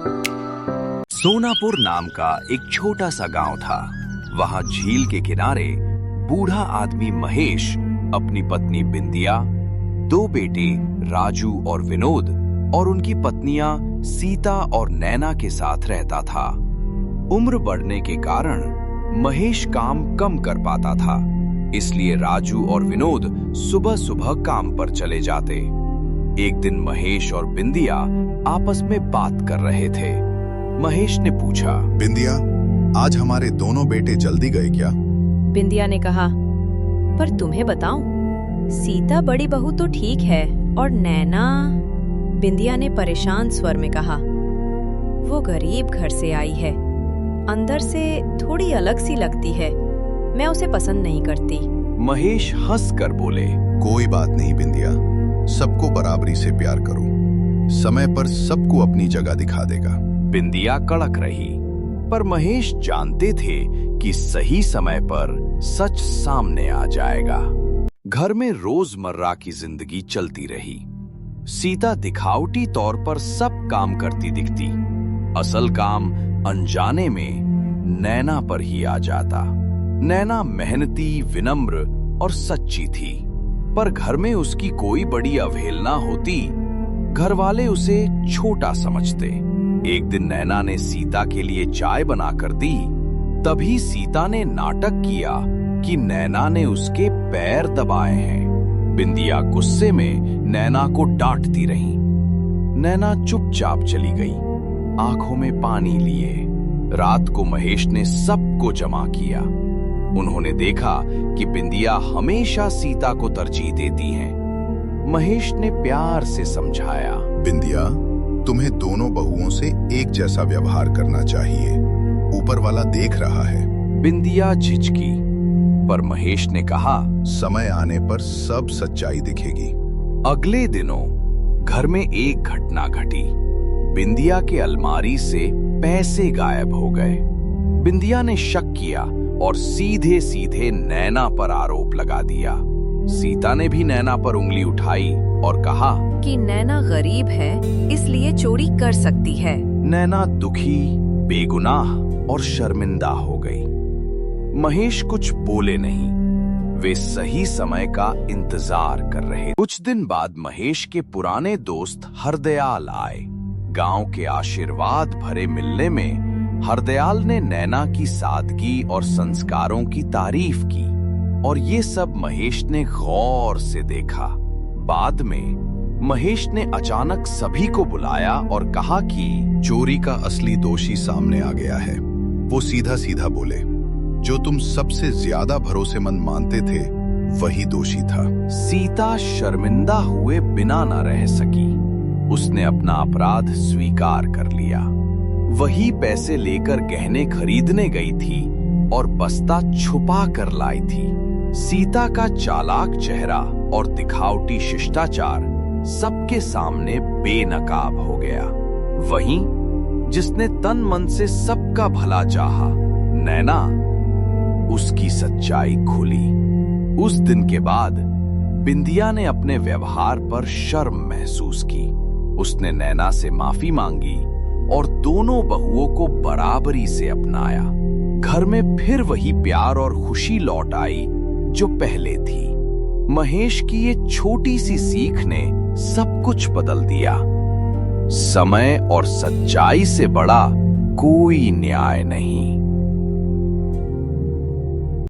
सोनापुर नाम का एक छोटा सा गांव था। वहां झील के किनारे बूढ़ा आदमी महेश अपनी पत्नी बिंदिया, दो बेटे राजू और विनोद और उनकी पत्नियां सीता और नैना के साथ रहता था। उम्र बढ़ने के कारण महेश काम कम कर पाता था, इसलिए राजू और विनोद सुबह सुबह काम पर चले जाते। एक दिन महेश और बिंदिया आपस में बात कर रहे थे। महेश ने पूछा, बिंदिया, आज हमारे दोनों बेटे जल्दी गए क्या? बिंदिया ने कहा, पर तुम्हें बताऊं, सीता बड़ी बहू तो ठीक है और नैना। बिंदिया ने परेशान स्वर में कहा, वो गरीब घर से आई है, अंदर से थोड़ी अलग सी लगती है, मैं उसे पसंद नहीं करती। महेश हंस कर बोले, कोई बात नहीं बिंदिया, सबको बराबरी से प्यार करो, समय पर सबको अपनी जगह दिखा देगा। बिंदिया कड़क रही, पर महेश जानते थे कि सही समय पर सच सामने आ जाएगा। घर में रोजमर्रा की जिंदगी चलती रही। सीता दिखावटी तौर पर सब काम करती दिखती, असल काम अनजाने में नैना पर ही आ जाता। नैना मेहनती, विनम्र और सच्ची थी, पर घर में उसकी कोई बड़ी अवहेलना होती, घर वाले उसे छोटा समझते। एक दिन नैना ने सीता के लिए चाय बनाकर दी, तभी सीता ने नाटक किया कि नैना ने उसके पैर दबाए हैं। बिंदिया गुस्से में नैना को डांटती रही। नैना चुपचाप चली गई, आंखों में पानी लिए। रात को महेश ने सबको जमा किया। उन्होंने देखा कि बिंदिया हमेशा सीता को तरजीह देती हैं। महेश ने प्यार से समझाया, बिंदिया, तुम्हें दोनों बहुओं से एक जैसा व्यवहार करना चाहिए, ऊपर वाला देख रहा है। बिंदिया झिझकी, पर महेश ने कहा, समय आने पर सब सच्चाई दिखेगी। अगले दिनों घर में एक घटना घटी। बिंदिया के अलमारी से पैसे गायब हो गए। बिंदिया ने शक किया और सीधे सीधे नैना पर आरोप लगा दिया। सीता ने भी नैना पर उंगली उठाई और कहा कि नैना गरीब है, इसलिए चोरी कर सकती है। नैना दुखी, बेगुनाह और शर्मिंदा हो गई। महेश कुछ बोले नहीं, वे सही समय का इंतजार कर रहे। कुछ दिन बाद महेश के पुराने दोस्त हरदयाल आए। गांव के आशीर्वाद भरे मिलने में हरदयाल ने नैना की सादगी और संस्कारों की तारीफ की, और ये सब महेश ने गौर से देखा। बाद में महेश ने अचानक सभी को बुलाया और कहा कि चोरी का असली दोषी सामने आ गया है। वो सीधा सीधा बोले, जो तुम सबसे ज्यादा भरोसेमंद मानते थे वही दोषी था। सीता शर्मिंदा हुए बिना न रह सकी। उसने अपना अपराध स्वीकार कर लिया। वही पैसे लेकर गहने खरीदने गई थी और बस्ता छुपा कर लाई थी। सीता का चालाक चेहरा और दिखावटी शिष्टाचार सबके सामने बेनकाब हो गया। वहीं जिसने तन मन से सबका भला चाहा, नैना, उसकी सच्चाई खुली। उस दिन के बाद बिंदिया ने अपने व्यवहार पर शर्म महसूस की। उसने नैना से माफी मांगी और दोनों बहुओं को बराबरी से अपनाया। घर में फिर वही प्यार और खुशी लौट आई जो पहले थी। महेश की ये छोटी सी सीख ने सब कुछ बदल दिया। समय और सच्चाई से बड़ा कोई न्याय नहीं।